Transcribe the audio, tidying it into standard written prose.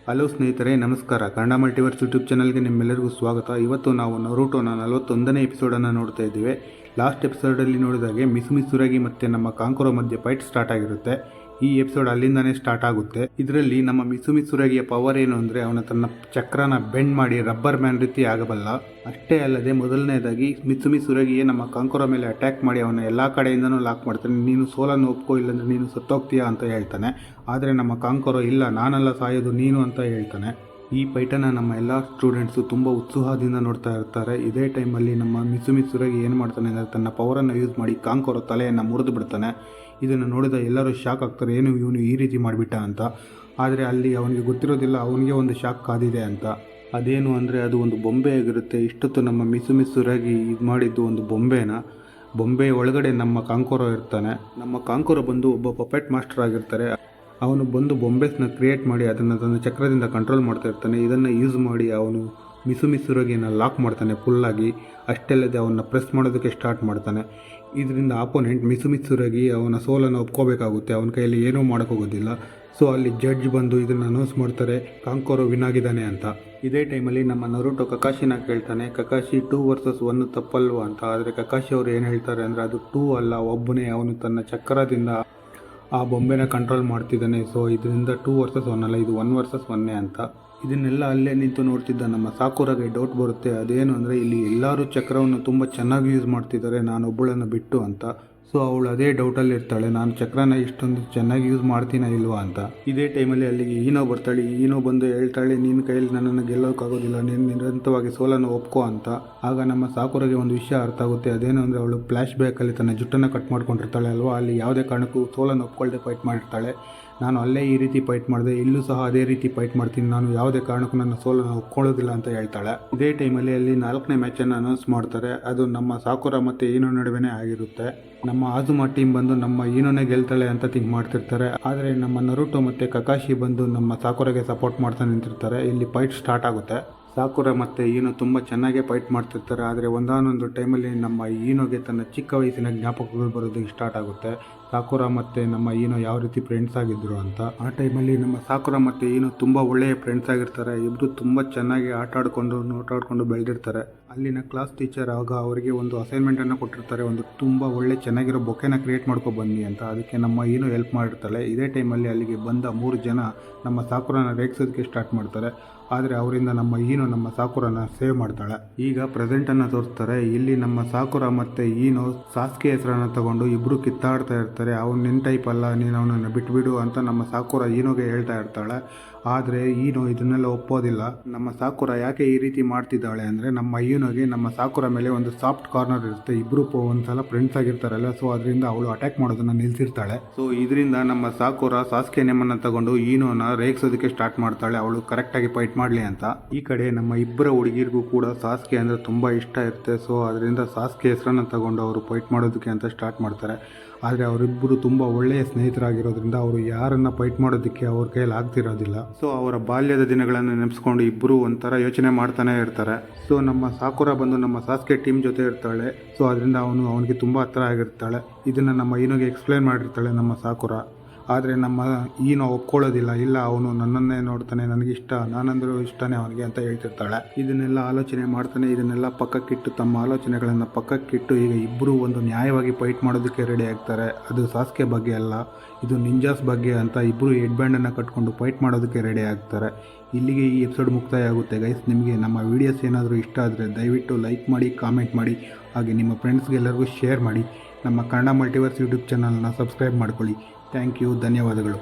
Hello ಸ್ನೇಹಿತರೆ, ನಮಸ್ಕಾರ. Kannada multiverse YouTube ಚಾನಲ್ಗೆ ನಿಮ್ಮೆಲ್ಲರಿಗೂ ಸ್ವಾಗತ. ಇವತ್ತು ನಾವು ನರುಟೋನ 41ನೇ ಎಪಿಸೋಡನ್ನು ನೋಡ್ತಾ ಇದ್ದೀವಿ. ಲಾಸ್ಟ್ ಎಪಿಸೋಡಲ್ಲಿ ನೋಡಿದಾಗೆ ಮಿಸುರಾಗಿ ಮತ್ತು ನಮ್ಮ ಕಾಂಕುರೋ ಮಧ್ಯೆ ಫೈಟ್ ಸ್ಟಾರ್ಟ್ ಆಗಿರುತ್ತೆ. ಈ ಎಪಿಸೋಡ್ ಅಲ್ಲಿಂದಾನೇ ಸ್ಟಾರ್ಟ್ ಆಗುತ್ತೆ. ಇದರಲ್ಲಿ ನಮ್ಮ ಮಿಸುರಾಗಿಯ ಪವರ್ ಏನು ಅಂದರೆ, ಅವನ ತನ್ನ ಚಕ್ರನ ಬೆಂಡ್ ಮಾಡಿ ರಬ್ಬರ್ ಮ್ಯಾನ್ ರೀತಿ ಆಗಬಲ್ಲ. ಅಷ್ಟೇ ಅಲ್ಲದೆ ಮೊದಲನೇದಾಗಿ ಮಿಸುರಾಗಿಯೇ ನಮ್ಮ ಕಾಂಕುರೋ ಮೇಲೆ ಅಟ್ಯಾಕ್ ಮಾಡಿ ಅವನ ಎಲ್ಲ ಕಡೆಯಿಂದನೂ ಲಾಕ್ ಮಾಡ್ತಾನೆ. ನೀನು ಸೋಲನ್ನು ಒಪ್ಕೋ, ಇಲ್ಲಾಂದರೆ ನೀನು ಸತ್ತೋಗ್ತೀಯಾ ಅಂತ ಹೇಳ್ತಾನೆ. ಆದರೆ ನಮ್ಮ ಕಾಂಕುರೋ ಇಲ್ಲ, ನಾನೆಲ್ಲ ಸಾಯೋದು ನೀನು ಅಂತ ಹೇಳ್ತಾನೆ. ಈ ಫೈಟನ್ನು ನಮ್ಮ ಎಲ್ಲ ಸ್ಟೂಡೆಂಟ್ಸು ತುಂಬ ಉತ್ಸಾಹದಿಂದ ನೋಡ್ತಾ ಇರ್ತಾರೆ. ಇದೇ ಟೈಮಲ್ಲಿ ನಮ್ಮ ಮಿಸುರಾಗಿ ಏನು ಮಾಡ್ತಾನೆ ಅಂದರೆ, ತನ್ನ ಪವರನ್ನು ಯೂಸ್ ಮಾಡಿ ಕಾಂಕುರೋ ತಲೆಯನ್ನು ಮುರಿದು ಬಿಡ್ತಾನೆ. ಇದನ್ನು ನೋಡಿದ ಎಲ್ಲರೂ ಶಾಕ್ ಆಗ್ತಾರೆ, ಏನು ಇವನು ಈ ರೀತಿ ಮಾಡಿಬಿಟ್ಟ ಅಂತ. ಆದರೆ ಅಲ್ಲಿ ಅವನಿಗೆ ಗೊತ್ತಿರೋದಿಲ್ಲ, ಅವನಿಗೆ ಒಂದು ಶಾಕ್ ಕಾದಿದೆ ಅಂತ. ಅದೇನು ಅಂದರೆ, ಅದು ಒಂದು ಬೊಂಬೆ ಆಗಿರುತ್ತೆ. ಇಷ್ಟೊತ್ತು ನಮ್ಮ ಮಿಸುರಾಗಿ ಇದು ಮಾಡಿದ್ದು ಒಂದು ಬೊಂಬೆ ಒಳಗಡೆ ನಮ್ಮ ಕಾಂಕುರೋ ಇರ್ತಾನೆ. ನಮ್ಮ ಕಾಂಕುರೋ ಬಂದು ಒಬ್ಬ ಪಪೆಟ್ ಮಾಸ್ಟರ್ ಆಗಿರ್ತಾರೆ. ಅವನು ಬಂದು ಬೊಂಬೆಸ್ನ ಕ್ರಿಯೇಟ್ ಮಾಡಿ ಅದನ್ನು ತನ್ನ ಚಕ್ರದಿಂದ ಕಂಟ್ರೋಲ್ ಮಾಡ್ತಾ ಇರ್ತಾನೆ. ಇದನ್ನು ಯೂಸ್ ಮಾಡಿ ಅವನು ಮಿಸುರಾಗಿನ ಲಾಕ್ ಮಾಡ್ತಾನೆ ಫುಲ್ಲಾಗಿ. ಅಷ್ಟಲ್ಲದೆ ಅವನ್ನ ಪ್ರೆಸ್ ಮಾಡೋದಕ್ಕೆ ಸ್ಟಾರ್ಟ್ ಮಾಡ್ತಾನೆ. ಇದರಿಂದ ಆಪೋನೆಂಟ್ ಮಿಸುರಾಗಿ ಅವನ ಸೋಲನ್ನು ಒಪ್ಕೋಬೇಕಾಗುತ್ತೆ. ಅವನ ಕೈಯಲ್ಲಿ ಏನೂ ಮಾಡೋಕ್ಕೋಗೋದಿಲ್ಲ. ಸೊ ಅಲ್ಲಿ ಜಡ್ಜ್ ಬಂದು ಇದನ್ನು ಅನೌನ್ಸ್ ಮಾಡ್ತಾರೆ, ಕಾಂಕುರೋ ವಿನ್ ಆಗಿದ್ದಾನೆ ಅಂತ. ಇದೇ ಟೈಮಲ್ಲಿ ನಮ್ಮ ನರುಟೋ ಕಕಾಶಿನ ಕೇಳ್ತಾನೆ, ಕಕಾಶಿ 2 ವರ್ಸಸ್ 1 ತಪ್ಪಲ್ವ ಅಂತ. ಆದರೆ ಕಕಾಶಿ ಅವರು ಏನು ಹೇಳ್ತಾರೆ ಅಂದರೆ, ಅದು 2 ಅಲ್ಲ, ಒಬ್ಬನೇ ಅವನು ತನ್ನ ಚಕ್ರದಿಂದ ಆ ಬೊಂಬೆನ ಕಂಟ್ರೋಲ್ ಮಾಡ್ತಿದ್ದಾನೆ. ಸೊ ಇದರಿಂದ 2 ವರ್ಸಸ್ 1 ಅಲ್ಲ, ಇದು 1 ವರ್ಸಸ್ 1 ಅಂತ. ಇದನ್ನೆಲ್ಲ ಅಲ್ಲೇ ನಿಂತು ನೋಡ್ತಿದ್ದ ನಮ್ಮ ಸಾಕುರಾಗೆ ಡೌಟ್ ಬರುತ್ತೆ. ಅದೇನು ಅಂದರೆ, ಇಲ್ಲಿ ಎಲ್ಲರೂ ಚಕ್ರವನ್ನು ತುಂಬ ಚೆನ್ನಾಗಿ ಯೂಸ್ ಮಾಡ್ತಿದ್ದಾರೆ, ನಾನೊಬ್ಬಳನ್ನು ಬಿಟ್ಟು ಅಂತ. ಸೊ ಅವಳು ಅದೇ ಡೌಟಲ್ಲಿ ಇರ್ತಾಳೆ, ನಾನು ಚಕ್ರನ ಇಷ್ಟೊಂದು ಚೆನ್ನಾಗಿ ಯೂಸ್ ಮಾಡ್ತೀನ ಇಲ್ವಾ ಅಂತ. ಇದೇ ಟೈಮಲ್ಲಿ ಅಲ್ಲಿಗೆ ಈನೋ ಬರ್ತಾಳೆ. ಈನೋ ಬಂದು ಹೇಳ್ತಾಳೆ, ನಿನ್ನ ಕೈಯಲ್ಲಿ ನನ್ನನ್ನು ಗೆಲ್ಲೋಕ್ಕಾಗೋದಿಲ್ಲ, ನೀನು ನಿರಂತರವಾಗಿ ಸೋಲನ್ನು ಒಪ್ಕೋ ಅಂತ. ಆಗ ನಮ್ಮ ಸಾಕುರಾಗೆ ಒಂದು ವಿಷಯ ಅರ್ಥ ಆಗುತ್ತೆ. ಅದೇನು ಅಂದರೆ, ಅವಳು ಫ್ಲ್ಯಾಶ್ ಬ್ಯಾಕಲ್ಲಿ ತನ್ನ ಜುಟ್ಟನ್ನು ಕಟ್ ಮಾಡ್ಕೊಂಡಿರ್ತಾಳೆ ಅಲ್ವಾ, ಅಲ್ಲಿ ಯಾವುದೇ ಕಾರಣಕ್ಕೂ ಸೋಲನ್ನು ಒಪ್ಕೊಳ್ಳದೆ ಫೈಟ್ ಮಾಡಿರ್ತಾಳೆ. ನಾನು ಅಲ್ಲೇ ಈ ರೀತಿ ಫೈಟ್ ಮಾಡಿದೆ, ಇಲ್ಲೂ ಸಹ ಅದೇ ರೀತಿ ಫೈಟ್ ಮಾಡ್ತೀನಿ, ನಾನು ಯಾವುದೇ ಕಾರಣಕ್ಕೂ ನನ್ನ ಸೋಲನ್ನು ಒಪ್ಕೊಳ್ಳೋದಿಲ್ಲ ಅಂತ ಹೇಳ್ತಾಳೆ. ಇದೇ ಟೈಮಲ್ಲಿ ಅಲ್ಲಿ 4ನೇ ಮ್ಯಾಚನ್ನು ಅನೌನ್ಸ್ ಮಾಡ್ತಾರೆ. ಅದು ನಮ್ಮ ಸಾಕುರಾ ಮತ್ತು ಈನೋ ನಡುವೆನೇ ಆಗಿರುತ್ತೆ. ನಮ್ಮ ಆಜುಮಾ ಟೀಮ್ ಬಂದು ನಮ್ಮ ಈನೋನೇ ಗೆಲ್ತಾಳೆ ಅಂತ ಥಿಂಕ್ ಮಾಡ್ತಿರ್ತಾರೆ. ಆದರೆ ನಮ್ಮ ನರುಟೋ ಮತ್ತು ಕಕಾಶಿ ಬಂದು ನಮ್ಮ ಸಾಕುರಾಗೆ ಸಪೋರ್ಟ್ ಮಾಡ್ತಾ ನಿಂತಿರ್ತಾರೆ. ಇಲ್ಲಿ ಫೈಟ್ ಸ್ಟಾರ್ಟ್ ಆಗುತ್ತೆ. ಸಾಕುರಾ ಮತ್ತು ಈನೋ ತುಂಬ ಚೆನ್ನಾಗೇ ಫೈಟ್ ಮಾಡ್ತಿರ್ತಾರೆ. ಆದರೆ ಒಂದಾನೊಂದು ಟೈಮಲ್ಲಿ ನಮ್ಮ ಈನೋಗೆ ತನ್ನ ಚಿಕ್ಕ ವಯಸ್ಸಿನ ಜ್ಞಾಪಕಗಳು ಬರೋದಕ್ಕೆ ಸ್ಟಾರ್ಟ್ ಆಗುತ್ತೆ. ಸಾಕುರಾ ಮತ್ತು ನಮ್ಮ ಈನೋ ಯಾವ ರೀತಿ ಫ್ರೆಂಡ್ಸ್ ಆಗಿದ್ರು ಅಂತ. ಆ ಟೈಮಲ್ಲಿ ನಮ್ಮ ಸಾಕುರಾ ಮತ್ತು ಈನೋ ತುಂಬ ಒಳ್ಳೆಯ ಫ್ರೆಂಡ್ಸ್ ಆಗಿರ್ತಾರೆ. ಇಬ್ಬರು ತುಂಬ ಚೆನ್ನಾಗಿ ನೋಟಾಡ್ಕೊಂಡು ಬೆಳೆದಿರ್ತಾರೆ. ಅಲ್ಲಿನ ಕ್ಲಾಸ್ ಟೀಚರ್ ಆಗ ಅವರಿಗೆ ಒಂದು ಅಸೈನ್ಮೆಂಟನ್ನು ಕೊಟ್ಟಿರ್ತಾರೆ, ಒಂದು ತುಂಬ ಒಳ್ಳೆ ಚೆನ್ನಾಗಿರೋ ಬೊಕೆನ ಕ್ರಿಯೇಟ್ ಮಾಡ್ಕೊ ಬನ್ನಿ ಅಂತ. ಅದಕ್ಕೆ ನಮ್ಮ ಈನೋ ಹೆಲ್ಪ್ ಮಾಡಿರ್ತಾಳೆ. ಇದೇ ಟೈಮಲ್ಲಿ ಅಲ್ಲಿಗೆ ಬಂದ 3 ಜನ ನಮ್ಮ ಸಾಕುರಾನ ರೇಗಿಸೋದಕ್ಕೆ ಸ್ಟಾರ್ಟ್ ಮಾಡ್ತಾರೆ. ಆದರೆ ಅವರಿಂದ ನಮ್ಮ ಈನೋ ನಮ್ಮ ಸಾಕುರಾನ ಸೇವ್ ಮಾಡ್ತಾಳೆ. ಈಗ ಪ್ರೆಸೆಂಟನ್ನು ತೋರಿಸ್ತಾರೆ. ಇಲ್ಲಿ ನಮ್ಮ ಸಾಕುರಾ ಮತ್ತು ಈನೋ ಸಾಸ್ಕೆ ಹೆಸರನ್ನು ತಗೊಂಡು ಇಬ್ಬರು ಕಿತ್ತಾಡ್ತಾ ಇರ್ತಾರೆ. ಅವನು ನಿನ್ನ ಟೈಪ್ ಅಲ್ಲ, ನೀನು ಅವನನ್ನು ಬಿಟ್ಬಿಡು ಅಂತ ನಮ್ಮ ಸಾಕುರಾ ಈನೋಗೆ ಹೇಳ್ತಾ ಇರ್ತಾಳೆ. ಆದರೆ ಈನೋ ಇದನ್ನೆಲ್ಲ ಒಪ್ಪೋದಿಲ್ಲ. ನಮ್ಮ ಸಾಕುರಾ ಯಾಕೆ ಈ ರೀತಿ ಮಾಡ್ತಿದ್ದಾಳೆ ಅಂದರೆ, ನಮ್ಮ ಈನೋಗೆ ನಮ್ಮ ಸಾಕುರಾ ಮೇಲೆ ಒಂದು ಸಾಫ್ಟ್ ಕಾರ್ನರ್ ಇರುತ್ತೆ. ಇಬ್ಬರು ಒಂದ್ಸಲ ಫ್ರೆಂಡ್ಸ್ ಆಗಿರ್ತಾರಲ್ಲ, ಸೊ ಅದರಿಂದ ಅವಳು ಅಟ್ಯಾಕ್ ಮಾಡೋದನ್ನು ನಿಲ್ಲಿಸಿರ್ತಾಳೆ. ಸೊ ಇದರಿಂದ ನಮ್ಮ ಸಾಕುರಾ ಸಾಸ್ಕೆ ನೇಮನ್ನು ತಗೊಂಡು ಈನೋನ ರೇಗಿಸೋದಕ್ಕೆ ಸ್ಟಾರ್ಟ್ ಮಾಡ್ತಾಳೆ, ಅವಳು ಕರೆಕ್ಟಾಗಿ ಫೈಟ್ ಮಾಡಲಿ ಅಂತ. ಈ ಕಡೆ ನಮ್ಮ ಇಬ್ಬರ ಹುಡುಗಿರಿಗೂ ಕೂಡ ಸಾಸ್ಕೆ ಅಂದರೆ ತುಂಬ ಇಷ್ಟ ಇರುತ್ತೆ. ಸೊ ಅದರಿಂದ ಸಾಸ್ಕೆ ಹೆಸರನ್ನು ತಗೊಂಡು ಅವರು ಫೈಟ್ ಮಾಡೋದಕ್ಕೆ ಅಂತ ಸ್ಟಾರ್ಟ್ ಮಾಡ್ತಾರೆ. ಆದರೆ ಅವರಿಬ್ಬರು ತುಂಬ ಒಳ್ಳೆಯ ಸ್ನೇಹಿತರಾಗಿರೋದ್ರಿಂದ ಅವರು ಯಾರನ್ನು ಫೈಟ್ ಮಾಡೋದಕ್ಕೆ ಅವ್ರ ಕೈಯಲ್ಲಿ ಆಗ್ತಿರೋದಿಲ್ಲ. ಸೊ ಅವರ ಬಾಲ್ಯದ ದಿನಗಳನ್ನು ನೆನೆಸ್ಕೊಂಡು ಇಬ್ಬರು ಒಂಥರ ಯೋಚನೆ ಮಾಡ್ತಾನೆ ಇರ್ತಾರೆ. ಸೊ ನಮ್ಮ ಸಾಕುರಾ ಬಂದು ನಮ್ಮ ಸಾಸ್ಕೆ ಟೀಮ್ ಜೊತೆ ಇರ್ತಾಳೆ. ಸೊ ಅದರಿಂದ ಅವನಿಗೆ ತುಂಬ ಹತ್ರ ಆಗಿರ್ತಾಳೆ. ಇದನ್ನು ನಮ್ಮ ಈನೋಗೆ ಎಕ್ಸ್ಪ್ಲೈನ್ ಮಾಡಿರ್ತಾಳೆ ನಮ್ಮ ಸಾಕುರಾ. ಆದರೆ ನಮ್ಮ ಈನೋ ಒಪ್ಕೊಳ್ಳೋದಿಲ್ಲ. ಇಲ್ಲ, ಅವನು ನನ್ನನ್ನೇ ನೋಡ್ತಾನೆ, ನನಗಿಷ್ಟ, ನಾನಂದರೂ ಇಷ್ಟನೇ ಅವನಿಗೆ ಅಂತ ಹೇಳ್ತಿರ್ತಾಳೆ. ಇದನ್ನೆಲ್ಲ ಆಲೋಚನೆ ಮಾಡ್ತಾನೆ. ಇದನ್ನೆಲ್ಲ ಪಕ್ಕಕ್ಕಿಟ್ಟು, ತಮ್ಮ ಆಲೋಚನೆಗಳನ್ನು ಪಕ್ಕಕ್ಕಿಟ್ಟು ಈಗ ಇಬ್ಬರು ಒಂದು ನ್ಯಾಯವಾಗಿ ಫೈಟ್ ಮಾಡೋದಕ್ಕೆ ರೆಡಿ ಆಗ್ತಾರೆ. ಅದು ಸಾಸ್ಕೆ ಬಗ್ಗೆ ಅಲ್ಲ, ಇದು ನಿಂಜಾಸ್ ಬಗ್ಗೆ ಅಂತ ಇಬ್ಬರು ಹೆಡ್ ಬ್ಯಾಂಡನ್ನು ಕಟ್ಕೊಂಡು ಫೈಟ್ ಮಾಡೋದಕ್ಕೆ ರೆಡಿ ಆಗ್ತಾರೆ. ಇಲ್ಲಿಗೆ ಈ ಎಪಿಸೋಡ್ ಮುಕ್ತಾಯ ಆಗುತ್ತೆ ಗೈಸ್. ನಿಮಗೆ ನಮ್ಮ ವೀಡಿಯೋಸ್ ಏನಾದರೂ ಇಷ್ಟ ಆದರೆ ದಯವಿಟ್ಟು ಲೈಕ್ ಮಾಡಿ, ಕಾಮೆಂಟ್ ಮಾಡಿ, ಹಾಗೆ ನಿಮ್ಮ ಫ್ರೆಂಡ್ಸ್ಗೆಲ್ಲರಿಗೂ ಶೇರ್ ಮಾಡಿ. ನಮ್ಮ ಕನ್ನಡ ಮಲ್ಟಿವರ್ಸ್ ಯೂಟ್ಯೂಬ್ ಚಾನಲ್ನ ಸಬ್ಸ್ಕ್ರೈಬ್ ಮಾಡ್ಕೊಳ್ಳಿ. ಥ್ಯಾಂಕ್ ಯು, ಧನ್ಯವಾದಗಳು.